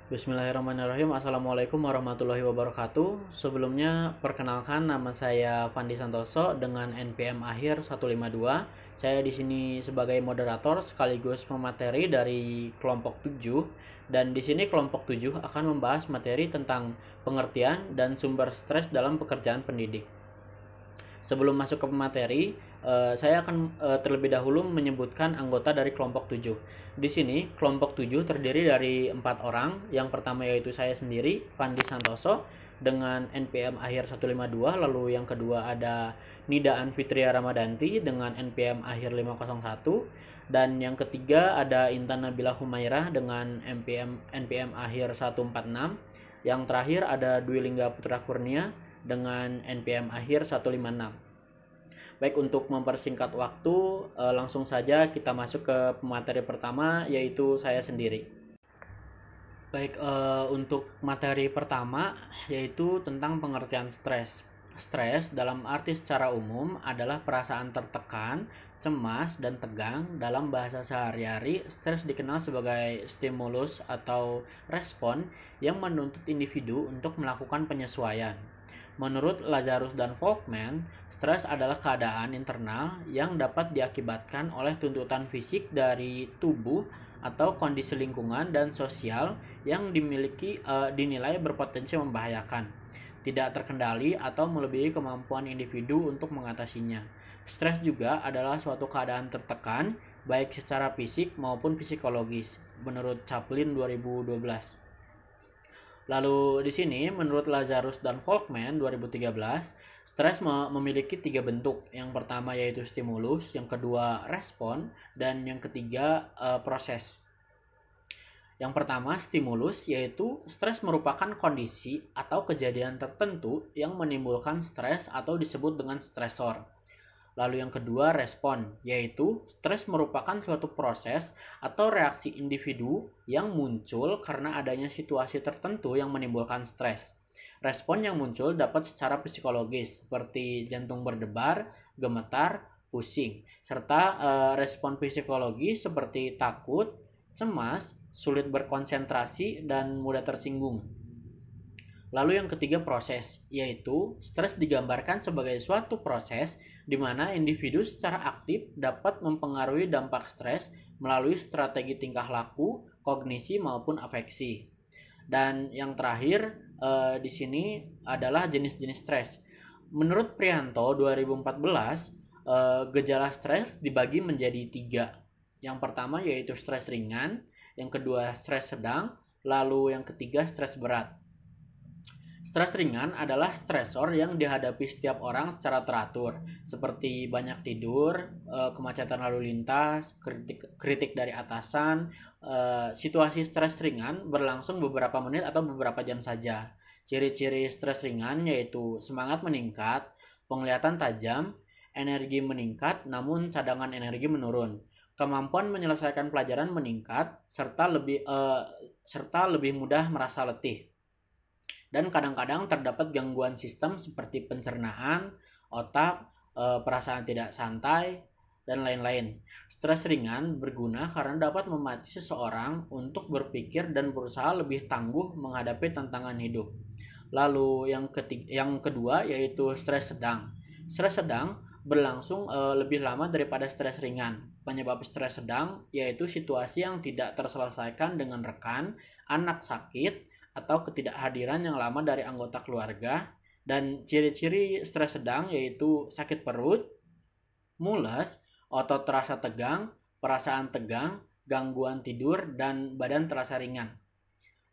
Bismillahirrahmanirrahim. Assalamualaikum warahmatullahi wabarakatuh. Sebelumnya perkenalkan, nama saya Fandi Santoso dengan NPM akhir 152. Saya di sini sebagai moderator sekaligus pemateri dari kelompok 7, dan di sini kelompok 7 akan membahas materi tentang pengertian dan sumber stres dalam pekerjaan pendidik. Sebelum masuk ke materi, saya akan terlebih dahulu menyebutkan anggota dari kelompok 7. Di sini, kelompok 7 terdiri dari 4 orang. Yang pertama yaitu saya sendiri, Pandi Santoso, dengan NPM akhir 152. Lalu yang kedua ada Nida Anfitria Ramadanti dengan NPM akhir 501. Dan yang ketiga ada Intan Nabila Humairah dengan NPM akhir 146. Yang terakhir ada Dwi Lingga Putra Kurnia dengan NPM akhir 156. Baik, untuk mempersingkat waktu, langsung saja kita masuk ke materi pertama, yaitu saya sendiri. Baik, untuk materi pertama yaitu tentang pengertian stres. Stres dalam arti secara umum adalah perasaan tertekan, cemas, dan tegang. Dalam bahasa sehari-hari, stres dikenal sebagai stimulus atau respon yang menuntut individu untuk melakukan penyesuaian. Menurut Lazarus dan Folkman, stres adalah keadaan internal yang dapat diakibatkan oleh tuntutan fisik dari tubuh atau kondisi lingkungan dan sosial yang dinilai berpotensi membahayakan, tidak terkendali atau melebihi kemampuan individu untuk mengatasinya. Stres juga adalah suatu keadaan tertekan, baik secara fisik maupun psikologis, menurut Chaplin 2012. Lalu di sini menurut Lazarus dan Folkman 2013, stres memiliki 3 bentuk. Yang pertama yaitu stimulus, yang kedua respon, dan yang ketiga proses. Yang pertama stimulus, yaitu stres merupakan kondisi atau kejadian tertentu yang menimbulkan stres atau disebut dengan stresor. Lalu yang kedua respon, yaitu stres merupakan suatu proses atau reaksi individu yang muncul karena adanya situasi tertentu yang menimbulkan stres. Respon yang muncul dapat secara psikologis seperti jantung berdebar, gemetar, pusing, serta respon psikologis seperti takut, cemas, sulit berkonsentrasi, dan mudah tersinggung. Lalu yang ketiga proses, yaitu stres digambarkan sebagai suatu proses di mana individu secara aktif dapat mempengaruhi dampak stres melalui strategi tingkah laku, kognisi maupun afeksi. Dan yang terakhir di sini adalah jenis-jenis stres. Menurut Prianto 2014, gejala stres dibagi menjadi 3. Yang pertama yaitu stres ringan, yang kedua stres sedang, lalu yang ketiga stres berat. Stres ringan adalah stresor yang dihadapi setiap orang secara teratur, seperti banyak tidur, kemacetan lalu lintas, kritik dari atasan. Situasi stres ringan berlangsung beberapa menit atau beberapa jam saja. Ciri-ciri stres ringan yaitu semangat meningkat, penglihatan tajam, energi meningkat namun cadangan energi menurun, kemampuan menyelesaikan pelajaran meningkat, serta lebih mudah merasa letih. Dan kadang-kadang terdapat gangguan sistem seperti pencernaan, otak, perasaan tidak santai, dan lain-lain. Stres ringan berguna karena dapat memacu seseorang untuk berpikir dan berusaha lebih tangguh menghadapi tantangan hidup. Lalu yang kedua yaitu stres sedang. Stres sedang berlangsung lebih lama daripada stres ringan. Penyebab stres sedang yaitu situasi yang tidak terselesaikan dengan rekan, anak sakit, atau ketidakhadiran yang lama dari anggota keluarga. Dan ciri-ciri stres sedang yaitu sakit perut, mules, otot terasa tegang, perasaan tegang, gangguan tidur, dan badan terasa ringan.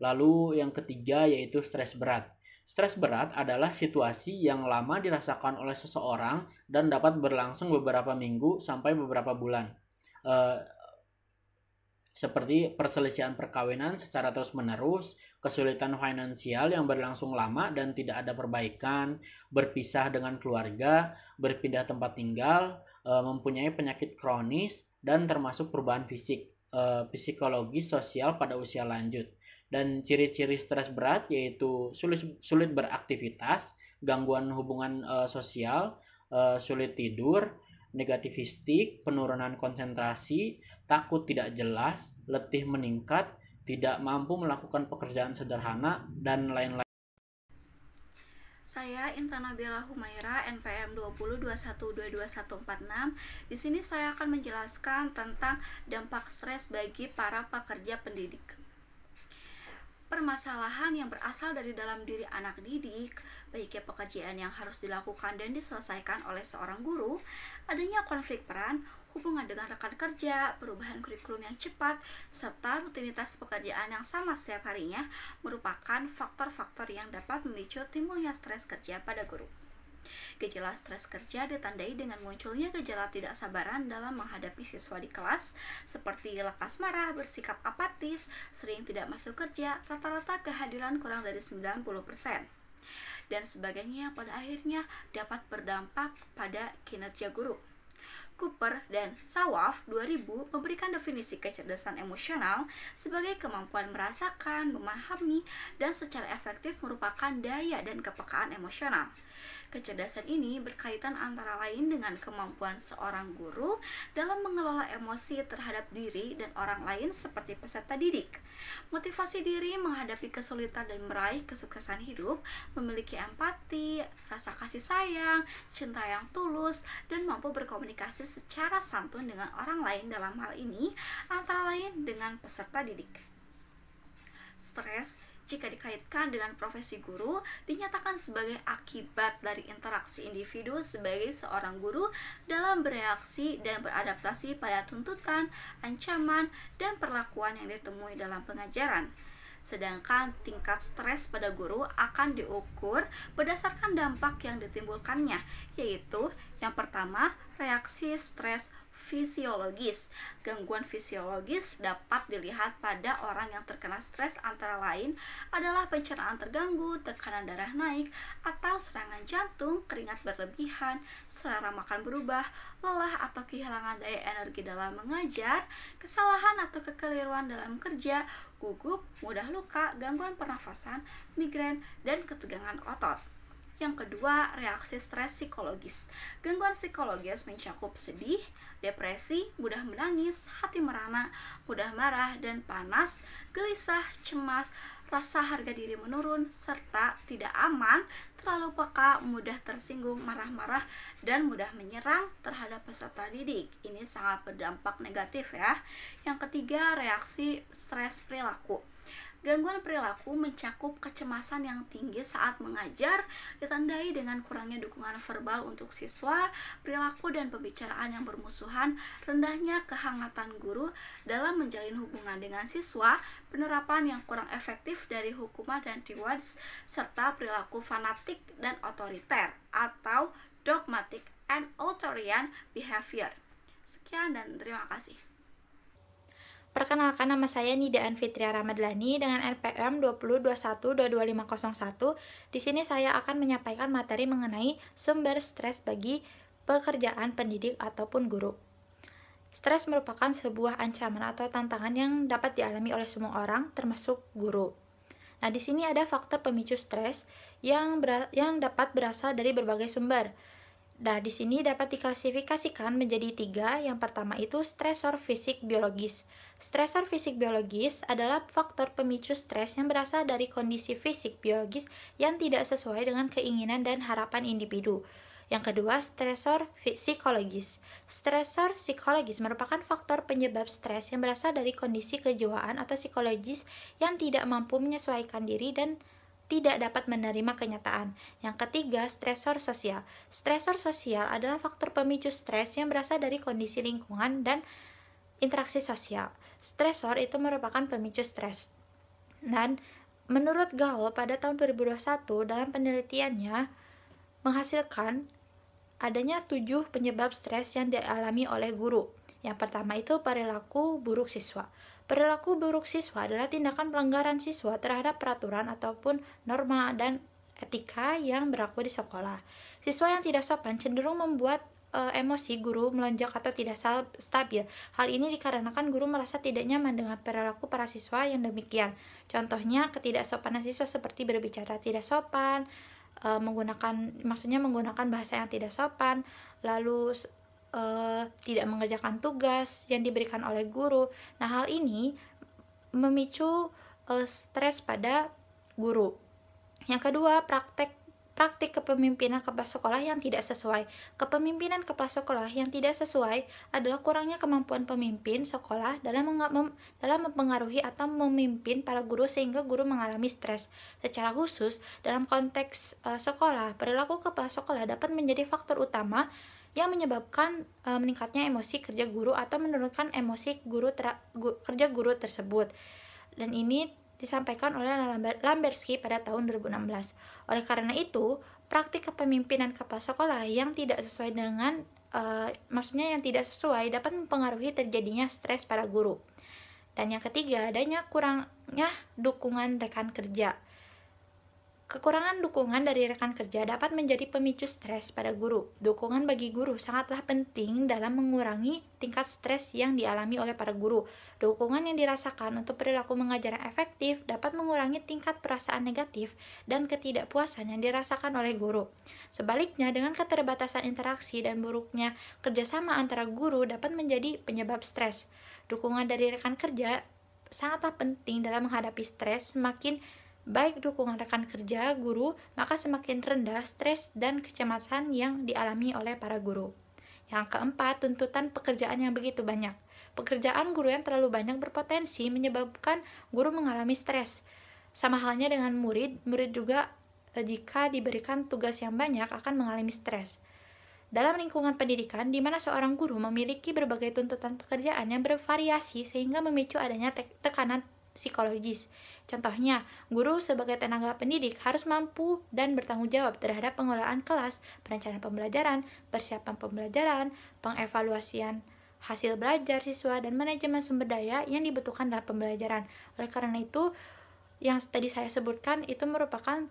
Lalu yang ketiga yaitu stres berat. Stres berat adalah situasi yang lama dirasakan oleh seseorang dan dapat berlangsung beberapa minggu sampai beberapa bulan. Seperti perselisihan perkawinan secara terus-menerus, kesulitan finansial yang berlangsung lama dan tidak ada perbaikan, berpisah dengan keluarga, berpindah tempat tinggal, mempunyai penyakit kronis, dan termasuk perubahan fisik, psikologis, sosial pada usia lanjut. Dan ciri-ciri stres berat yaitu sulit beraktivitas, gangguan hubungan sosial, sulit tidur, negativistik, penurunan konsentrasi, takut tidak jelas, letih meningkat, tidak mampu melakukan pekerjaan sederhana, dan lain-lain. Saya Intan Nabila Humaira, NPM 2021222146. Di sini saya akan menjelaskan tentang dampak stres bagi para pekerja pendidik. Permasalahan yang berasal dari dalam diri anak didik, baiknya pekerjaan yang harus dilakukan dan diselesaikan oleh seorang guru, adanya konflik peran, hubungan dengan rekan kerja, perubahan kurikulum yang cepat, serta rutinitas pekerjaan yang sama setiap harinya merupakan faktor-faktor yang dapat memicu timbulnya stres kerja pada guru. Gejala stres kerja ditandai dengan munculnya gejala tidak sabaran dalam menghadapi siswa di kelas, seperti lekas marah, bersikap apatis, sering tidak masuk kerja, rata-rata kehadiran kurang dari 90%, dan sebagainya pada akhirnya dapat berdampak pada kinerja guru. Cooper dan Sawaf 2000 memberikan definisi kecerdasan emosional sebagai kemampuan merasakan, memahami, dan secara efektif merupakan daya dan kepekaan emosional. Kecerdasan ini berkaitan antara lain dengan kemampuan seorang guru dalam mengelola emosi terhadap diri dan orang lain seperti peserta didik, motivasi diri menghadapi kesulitan dan meraih kesuksesan hidup, memiliki empati, rasa kasih sayang, cinta yang tulus, dan mampu berkomunikasi secara santun dengan orang lain, dalam hal ini antara lain dengan peserta didik. Stres jika dikaitkan dengan profesi guru dinyatakan sebagai akibat dari interaksi individu sebagai seorang guru dalam bereaksi dan beradaptasi pada tuntutan, ancaman, dan perlakuan yang ditemui dalam pengajaran. Sedangkan tingkat stres pada guru akan diukur berdasarkan dampak yang ditimbulkannya, yaitu yang pertama, reaksi stres fisiologis. Gangguan fisiologis dapat dilihat pada orang yang terkena stres antara lain adalah pencernaan terganggu, tekanan darah naik, atau serangan jantung, keringat berlebihan, selera makan berubah, lelah atau kehilangan daya energi dalam mengajar, kesalahan atau kekeliruan dalam kerja, gugup, mudah luka, gangguan pernafasan, migrain, dan ketegangan otot. Yang kedua, reaksi stres psikologis. Gangguan psikologis mencakup sedih, depresi, mudah menangis, hati merana, mudah marah dan panas, gelisah, cemas, rasa harga diri menurun, serta tidak aman, terlalu peka, mudah tersinggung, marah-marah, dan mudah menyerang terhadap peserta didik. Ini sangat berdampak negatif ya. Yang ketiga, reaksi stres perilaku. Gangguan perilaku mencakup kecemasan yang tinggi saat mengajar, ditandai dengan kurangnya dukungan verbal untuk siswa, perilaku dan pembicaraan yang bermusuhan, rendahnya kehangatan guru dalam menjalin hubungan dengan siswa, penerapan yang kurang efektif dari hukuman dan rewards, serta perilaku fanatik dan otoriter atau dogmatic and authoritarian behavior. Sekian dan terima kasih. Perkenalkan, nama saya Nidaan Fitria Ramadlani dengan NPM 2021222501. Di sini saya akan menyampaikan materi mengenai sumber stres bagi pekerjaan pendidik ataupun guru. Stres merupakan sebuah ancaman atau tantangan yang dapat dialami oleh semua orang, termasuk guru. Nah, di sini ada faktor pemicu stres yang dapat berasal dari berbagai sumber. Nah, di sini dapat diklasifikasikan menjadi 3. Yang pertama itu stresor fisik biologis. Stresor fisik biologis adalah faktor pemicu stres yang berasal dari kondisi fisik biologis yang tidak sesuai dengan keinginan dan harapan individu. Yang kedua, stresor psikologis. Stresor psikologis merupakan faktor penyebab stres yang berasal dari kondisi kejiwaan atau psikologis yang tidak mampu menyesuaikan diri dan tidak dapat menerima kenyataan. Yang ketiga, stresor sosial. Stresor sosial adalah faktor pemicu stres yang berasal dari kondisi lingkungan dan interaksi sosial. Stresor itu merupakan pemicu stres. Dan menurut Gaul pada tahun 2021 dalam penelitiannya menghasilkan adanya 7 penyebab stres yang dialami oleh guru. Yang pertama itu perilaku buruk siswa. Perilaku buruk siswa adalah tindakan pelanggaran siswa terhadap peraturan ataupun norma dan etika yang berlaku di sekolah. Siswa yang tidak sopan cenderung membuat emosi guru melonjak atau tidak stabil. Hal ini dikarenakan guru merasa tidak nyaman dengan perilaku para siswa yang demikian. Contohnya, ketidaksopanan siswa seperti berbicara tidak sopan, menggunakan bahasa yang tidak sopan, lalu tidak mengerjakan tugas yang diberikan oleh guru. Nah, hal ini memicu stres pada guru. Yang kedua, praktik kepemimpinan kepala sekolah yang tidak sesuai. Kepemimpinan kepala sekolah yang tidak sesuai adalah kurangnya kemampuan pemimpin sekolah dalam mempengaruhi atau memimpin para guru sehingga guru mengalami stres. Secara khusus, dalam konteks sekolah, perilaku kepala sekolah dapat menjadi faktor utama yang menyebabkan meningkatnya emosi kerja guru atau menurunkan emosi kerja guru tersebut. Dan ini disampaikan oleh Lamberski pada tahun 2016. Oleh karena itu, praktik kepemimpinan kepala sekolah yang tidak sesuai yang tidak sesuai dapat mempengaruhi terjadinya stres pada guru. Dan yang ketiga, adanya kurangnya dukungan rekan kerja. Kekurangan dukungan dari rekan kerja dapat menjadi pemicu stres pada guru. Dukungan bagi guru sangatlah penting dalam mengurangi tingkat stres yang dialami oleh para guru. Dukungan yang dirasakan untuk perilaku mengajar yang efektif dapat mengurangi tingkat perasaan negatif dan ketidakpuasan yang dirasakan oleh guru. Sebaliknya, dengan keterbatasan interaksi dan buruknya kerjasama antara guru dapat menjadi penyebab stres. Dukungan dari rekan kerja sangatlah penting dalam menghadapi stres. Semakin baik dukungan rekan kerja guru, maka semakin rendah stres dan kecemasan yang dialami oleh para guru. Yang keempat, tuntutan pekerjaan yang begitu banyak. Pekerjaan guru yang terlalu banyak berpotensi menyebabkan guru mengalami stres. Sama halnya dengan murid juga jika diberikan tugas yang banyak akan mengalami stres. Dalam lingkungan pendidikan, di mana seorang guru memiliki berbagai tuntutan pekerjaan yang bervariasi sehingga memicu adanya tekanan psikologis. Contohnya, guru sebagai tenaga pendidik harus mampu dan bertanggung jawab terhadap pengelolaan kelas, perencanaan pembelajaran, persiapan pembelajaran, pengevaluasian hasil belajar siswa, dan manajemen sumber daya yang dibutuhkan dalam pembelajaran. Oleh karena itu, yang tadi saya sebutkan itu merupakan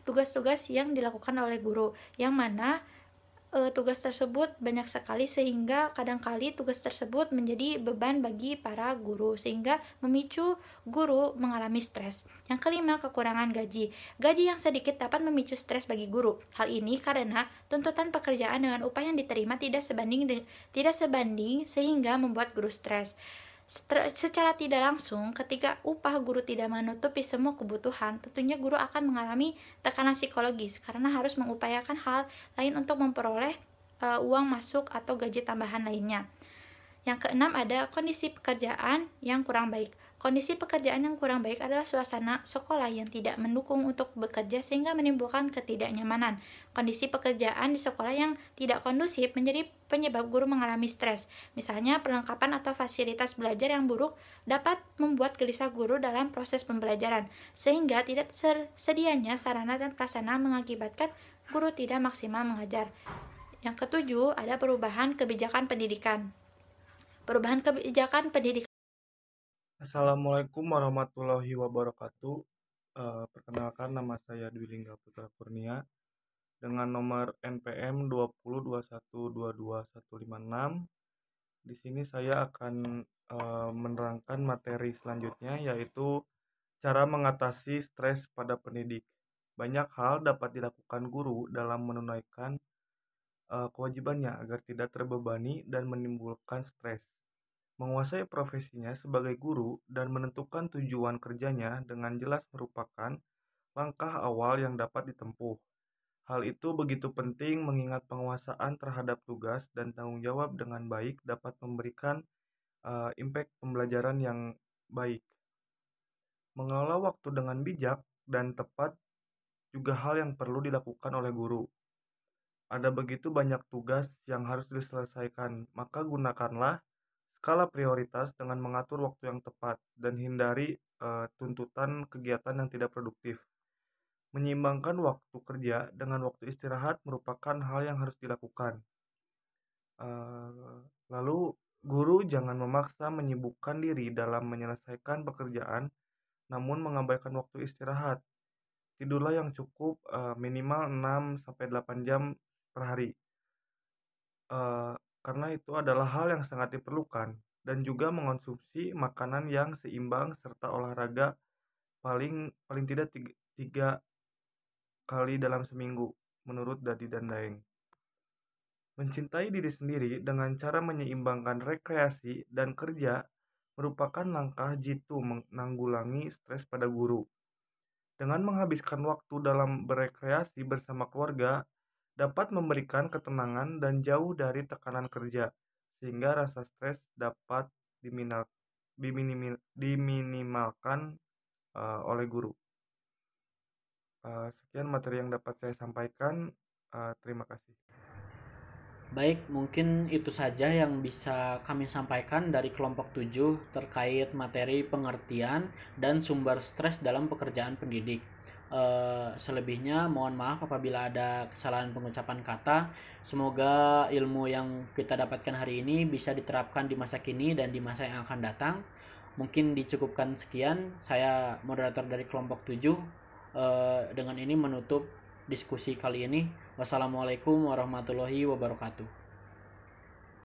tugas-tugas yang dilakukan oleh guru, yang mana tugas tersebut banyak sekali sehingga kadangkali tugas tersebut menjadi beban bagi para guru sehingga memicu guru mengalami stres. Yang kelima, kekurangan gaji. Gaji yang sedikit dapat memicu stres bagi guru. Hal ini karena tuntutan pekerjaan dengan upah yang diterima tidak sebanding sehingga membuat guru stres. Secara tidak langsung, ketika upah guru tidak menutupi semua kebutuhan, tentunya guru akan mengalami tekanan psikologis karena harus mengupayakan hal lain untuk memperoleh uang masuk atau gaji tambahan lainnya. Yang keenam, ada kondisi pekerjaan yang kurang baik. Kondisi pekerjaan yang kurang baik adalah suasana sekolah yang tidak mendukung untuk bekerja sehingga menimbulkan ketidaknyamanan. Kondisi pekerjaan di sekolah yang tidak kondusif menjadi penyebab guru mengalami stres. Misalnya, perlengkapan atau fasilitas belajar yang buruk dapat membuat gelisah guru dalam proses pembelajaran, sehingga tidak tersedianya sarana dan prasarana mengakibatkan guru tidak maksimal mengajar. Yang ketujuh, ada perubahan kebijakan pendidikan. Assalamualaikum warahmatullahi wabarakatuh. Perkenalkan, nama saya Dwi Lingga Putra Kurnia dengan nomor NPM 2021222156. Di sini saya akan menerangkan materi selanjutnya, yaitu cara mengatasi stres pada pendidik. Banyak hal dapat dilakukan guru dalam menunaikan kewajibannya agar tidak terbebani dan menimbulkan stres. Menguasai profesinya sebagai guru dan menentukan tujuan kerjanya dengan jelas merupakan langkah awal yang dapat ditempuh. Hal itu begitu penting mengingat penguasaan terhadap tugas dan tanggung jawab dengan baik dapat memberikan impact pembelajaran yang baik. Mengelola waktu dengan bijak dan tepat juga hal yang perlu dilakukan oleh guru. Ada begitu banyak tugas yang harus diselesaikan, maka gunakanlah skala prioritas dengan mengatur waktu yang tepat dan hindari tuntutan kegiatan yang tidak produktif. Menyeimbangkan waktu kerja dengan waktu istirahat merupakan hal yang harus dilakukan. Lalu, guru jangan memaksa menyibukkan diri dalam menyelesaikan pekerjaan, namun mengabaikan waktu istirahat. Tidurlah yang cukup, minimal 6-8 jam per hari. Karena itu adalah hal yang sangat diperlukan, dan juga mengonsumsi makanan yang seimbang serta olahraga paling tidak 3 kali dalam seminggu menurut Dadi dan Daeng. Mencintai diri sendiri dengan cara menyeimbangkan rekreasi dan kerja merupakan langkah jitu menanggulangi stres pada guru. Dengan menghabiskan waktu dalam berekreasi bersama keluarga, dapat memberikan ketenangan dan jauh dari tekanan kerja, sehingga rasa stres dapat diminimalkan oleh guru. Sekian materi yang dapat saya sampaikan. Terima kasih. Baik, mungkin itu saja yang bisa kami sampaikan dari kelompok 7 terkait materi pengertian dan sumber stres dalam pekerjaan pendidik. Selebihnya mohon maaf apabila ada kesalahan pengucapan kata. Semoga ilmu yang kita dapatkan hari ini bisa diterapkan di masa kini dan di masa yang akan datang. Mungkin dicukupkan sekian. Saya moderator dari kelompok 7. Dengan ini menutup diskusi kali ini. Wassalamualaikum warahmatullahi wabarakatuh.